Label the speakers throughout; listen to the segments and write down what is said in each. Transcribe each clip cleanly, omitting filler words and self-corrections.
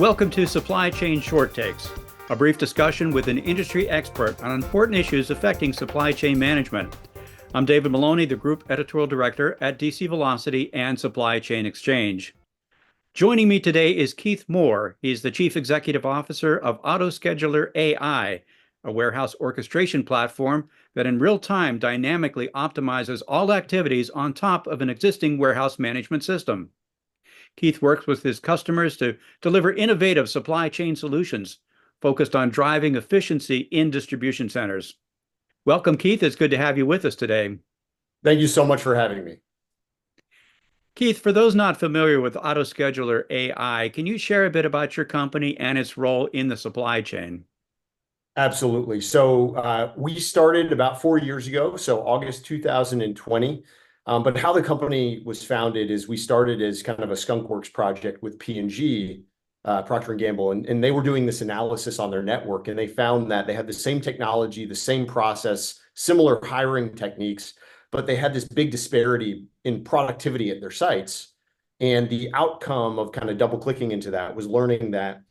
Speaker 1: Welcome to Supply Chain Short Takes, a brief discussion with an industry expert on important issues affecting supply chain management. I'm David Maloney, the Group Editorial Director at DC Velocity and Supply Chain Exchange. Joining me today is Keith Moore. He's the Chief Executive Officer of AutoScheduler.AI, a warehouse orchestration platform that in real time dynamically optimizes all activities on top of an existing warehouse management system. Keith works with his customers to deliver innovative supply chain solutions focused on driving efficiency in distribution centers. Welcome, Keith. It's good to have you with us today.
Speaker 2: Thank you so much for having me.
Speaker 1: Keith, for those not familiar with AutoScheduler AI, can you share a bit about your company and its role in the supply chain?
Speaker 2: Absolutely. So we started about 4 years ago, so August 2020. But how the company was founded is we started as kind of a skunkworks project with P&G, Procter & Gamble, and they were doing this analysis on their network, and they found that they had the same technology, the same process, similar hiring techniques, but they had this big disparity in productivity at their sites. And the outcome of kind of double clicking into that was learning that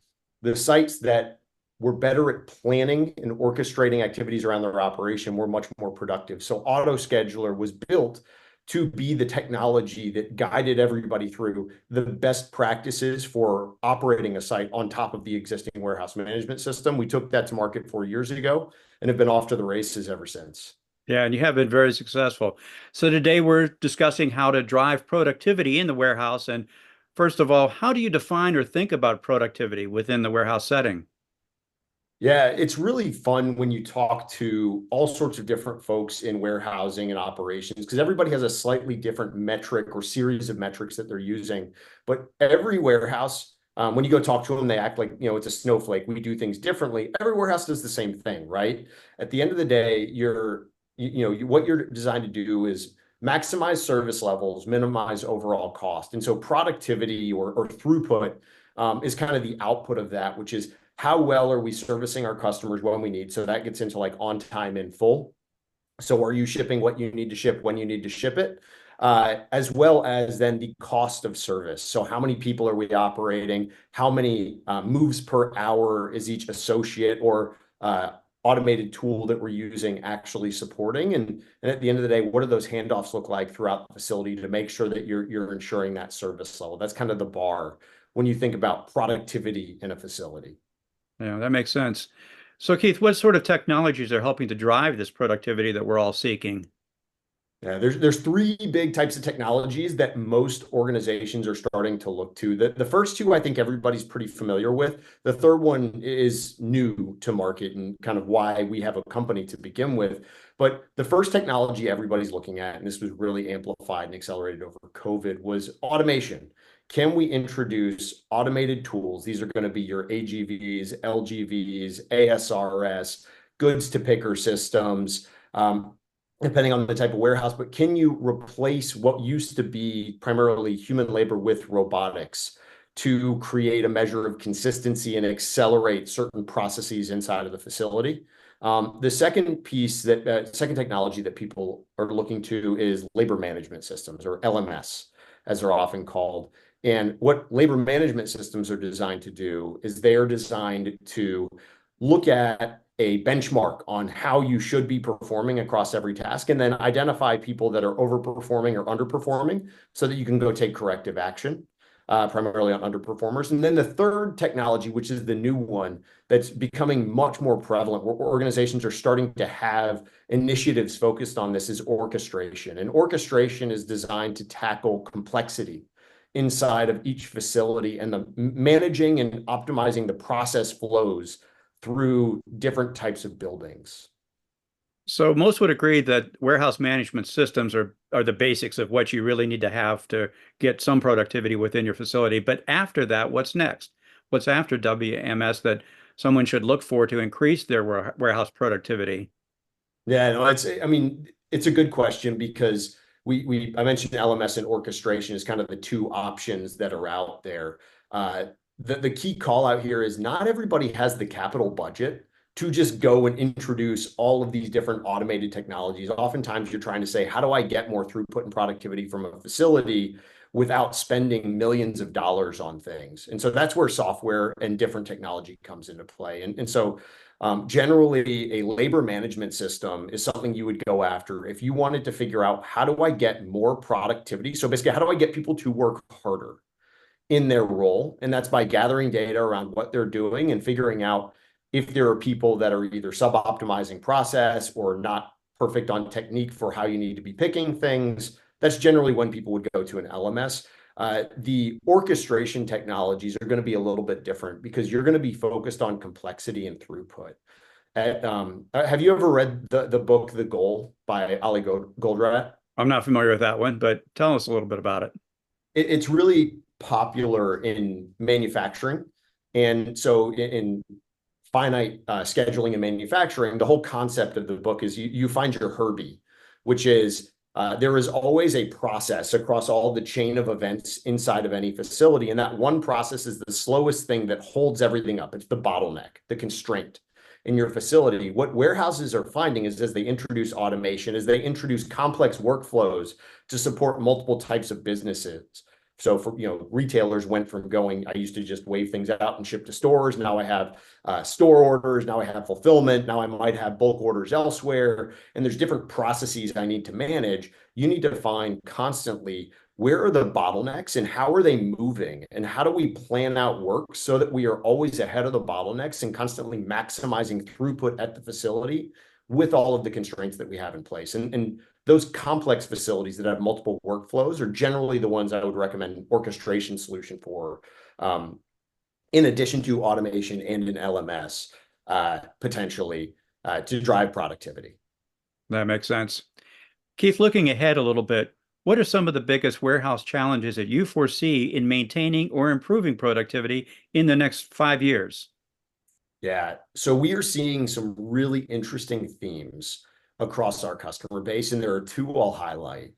Speaker 2: the sites that were better at planning and orchestrating activities around their operation were much more productive. So AutoScheduler was built to be the technology that guided everybody through the best practices for operating a site on top of the existing warehouse management system. We took that to market 4 years ago and have been off to the races ever since.
Speaker 1: Yeah, and you have been very successful. So today we're discussing how to drive productivity in the warehouse. And first of all, how do you define or think about productivity within the warehouse setting?
Speaker 2: Yeah, it's really fun when you talk to all sorts of different folks in warehousing and operations, because everybody has a slightly different metric or series of metrics that they're using. But every warehouse, when you go talk to them, they act like, it's a snowflake. We do things differently. Every warehouse does the same thing, right? At the end of the day, what you're designed to do is maximize service levels, minimize overall cost. And so productivity or throughput is kind of the output of that, which is how well are we servicing our customers when we need? So that gets into like on time in full. So are you shipping what you need to ship when you need to ship it? As well as then the cost of service. So how many people are we operating? How many moves per hour is each associate or automated tool that we're using actually supporting? And at the end of the day, what do those handoffs look like throughout the facility to make sure that you're ensuring that service level? That's kind of the bar when you think about productivity in a facility.
Speaker 1: Yeah, that makes sense. So, Keith, what sort of technologies are helping to drive this productivity that we're all seeking?
Speaker 2: Yeah, there's three big types of technologies that most organizations are starting to look to. The first two, I think everybody's pretty familiar with. The third one is new to market and kind of why we have a company to begin with. But the first technology everybody's looking at, and this was really amplified and accelerated over COVID, was automation. Can we introduce automated tools? These are going to be your AGVs, LGVs, ASRS, goods to picker systems, depending on the type of warehouse. But can you replace what used to be primarily human labor with robotics to create a measure of consistency and accelerate certain processes inside of the facility? The second piece second technology that people are looking to is labor management systems, or LMS, as they're often called. And what labor management systems are designed to do is they are designed to look at a benchmark on how you should be performing across every task, and then identify people that are overperforming or underperforming so that you can go take corrective action, primarily on underperformers. And then the third technology, which is the new one that's becoming much more prevalent, where organizations are starting to have initiatives focused on this, is orchestration. And orchestration is designed to tackle complexity inside of each facility and the managing and optimizing the process flows through different types of buildings.
Speaker 1: So most would agree that warehouse management systems are the basics of what you really need to have to get some productivity within your facility. But after that, what's next? What's after WMS that someone should look for to increase their warehouse productivity?
Speaker 2: Yeah, no, it's a good question, because I mentioned LMS and orchestration as kind of the two options that are out there. The key call out here is not everybody has the capital budget to just go and introduce all of these different automated technologies. Oftentimes you're trying to say, how do I get more throughput and productivity from a facility without spending millions of dollars on things. And so that's where software and different technology comes into play. And so generally, a labor management system is something you would go after if you wanted to figure out, how do I get more productivity? So basically, how do I get people to work harder in their role? And that's by gathering data around what they're doing and figuring out if there are people that are either sub-optimizing process or not perfect on technique for how you need to be picking things. That's generally when people would go to an LMS. The orchestration technologies are going to be a little bit different because you're going to be focused on complexity and throughput. Have you ever read the book The Goal by Ali Goldratt?
Speaker 1: I'm not familiar with that one, but tell us a little bit about it.
Speaker 2: It's really popular in manufacturing. And so in finite scheduling and manufacturing, the whole concept of the book is you find your Herbie, which is there is always a process across all the chain of events inside of any facility. And that one process is the slowest thing that holds everything up. It's the bottleneck, the constraint in your facility. What warehouses are finding is, as they introduce automation, as they introduce complex workflows to support multiple types of businesses. So for, retailers went from going, I used to just wave things out and ship to stores. Now I have store orders. Now I have fulfillment. Now I might have bulk orders elsewhere. And there's different processes I need to manage. You need to find constantly, where are the bottlenecks and how are they moving? And how do we plan out work so that we are always ahead of the bottlenecks and constantly maximizing throughput at the facility with all of the constraints that we have in place? And those complex facilities that have multiple workflows are generally the ones I would recommend an orchestration solution for, in addition to automation and an LMS, potentially, to drive productivity.
Speaker 1: That makes sense. Keith, looking ahead a little bit, what are some of the biggest warehouse challenges that you foresee in maintaining or improving productivity in the next 5 years?
Speaker 2: Yeah, so we are seeing some really interesting themes across our customer base, and there are two I'll highlight.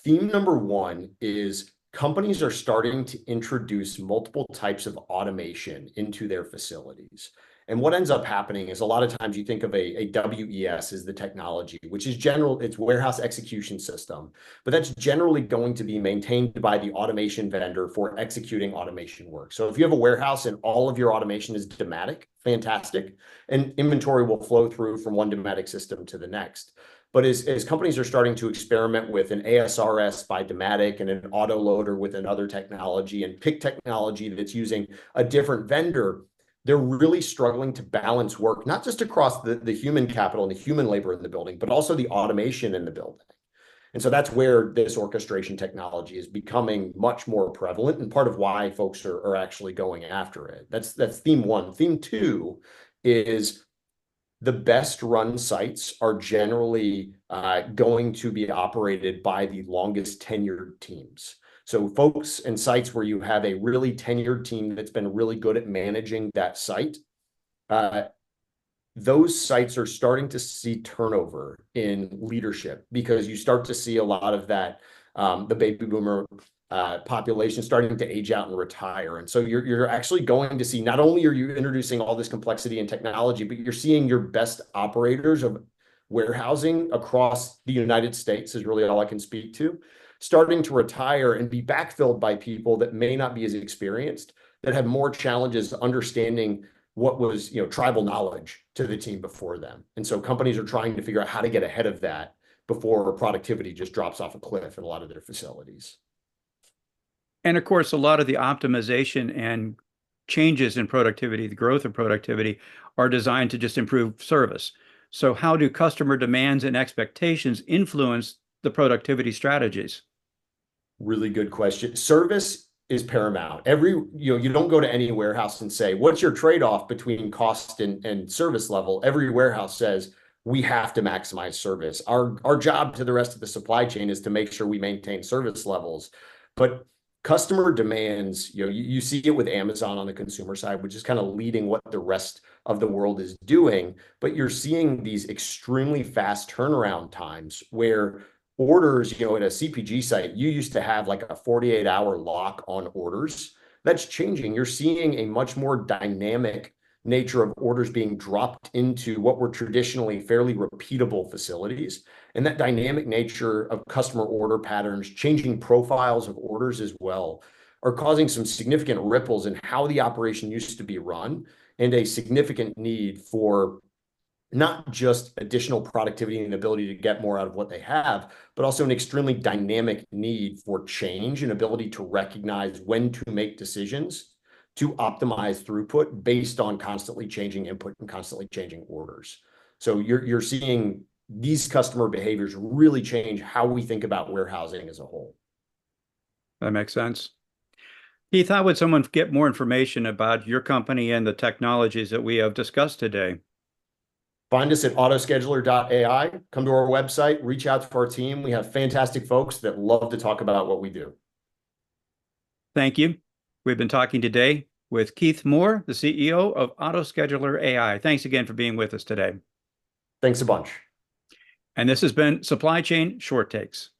Speaker 2: Theme number one is companies are starting to introduce multiple types of automation into their facilities. And what ends up happening is, a lot of times you think of a WES as the technology, which is it's warehouse execution system, but that's generally going to be maintained by the automation vendor for executing automation work. So if you have a warehouse and all of your automation is Dematic, fantastic, and inventory will flow through from one Dematic system to the next. But as companies are starting to experiment with an ASRS by Dematic and an autoloader with another technology and pick technology that's using a different vendor, they're really struggling to balance work, not just across the human capital and the human labor in the building, but also the automation in the building. And so that's where this orchestration technology is becoming much more prevalent, and part of why folks are actually going after it. That's theme one. Theme two is, the best run sites are generally going to be operated by the longest tenured teams. So folks and sites where you have a really tenured team that's been really good at managing that site, those sites are starting to see turnover in leadership, because you start to see a lot of that, the baby boomer population starting to age out and retire. And so you're actually going to see, not only are you introducing all this complexity and technology, but you're seeing your best operators of warehousing across the United States, is really all I can speak to, starting to retire and be backfilled by people that may not be as experienced, that have more challenges understanding what was, tribal knowledge to the team before them. And so companies are trying to figure out how to get ahead of that before productivity just drops off a cliff in a lot of their facilities.
Speaker 1: And of course, a lot of the optimization and changes in productivity, the growth of productivity, are designed to just improve service. So how do customer demands and expectations influence the productivity strategies?
Speaker 2: Really good question. Service is paramount. You don't go to any warehouse and say, what's your trade-off between cost and service level? Every warehouse says, we have to maximize service. Our job to the rest of the supply chain is to make sure we maintain service levels. But customer demands, you see it with Amazon on the consumer side, which is kind of leading what the rest of the world is doing. But you're seeing these extremely fast turnaround times where orders, at a CPG site, you used to have like a 48-hour lock on orders. That's changing. You're seeing a much more dynamic nature of orders being dropped into what were traditionally fairly repeatable facilities. And that dynamic nature of customer order patterns, changing profiles of orders as well, are causing some significant ripples in how the operation used to be run, and a significant need for not just additional productivity and ability to get more out of what they have, but also an extremely dynamic need for change and ability to recognize when to make decisions to optimize throughput based on constantly changing input and constantly changing orders. So you're seeing these customer behaviors really change how we think about warehousing as a whole.
Speaker 1: That makes sense. Keith, how would someone get more information about your company and the technologies that we have discussed today?
Speaker 2: Find us at AutoScheduler.AI. Come to our website, reach out to our team. We have fantastic folks that love to talk about what we do.
Speaker 1: Thank you. We've been talking today with Keith Moore, the CEO of AutoScheduler.AI. Thanks again for being with us today.
Speaker 2: Thanks a bunch.
Speaker 1: And this has been Supply Chain Short Takes.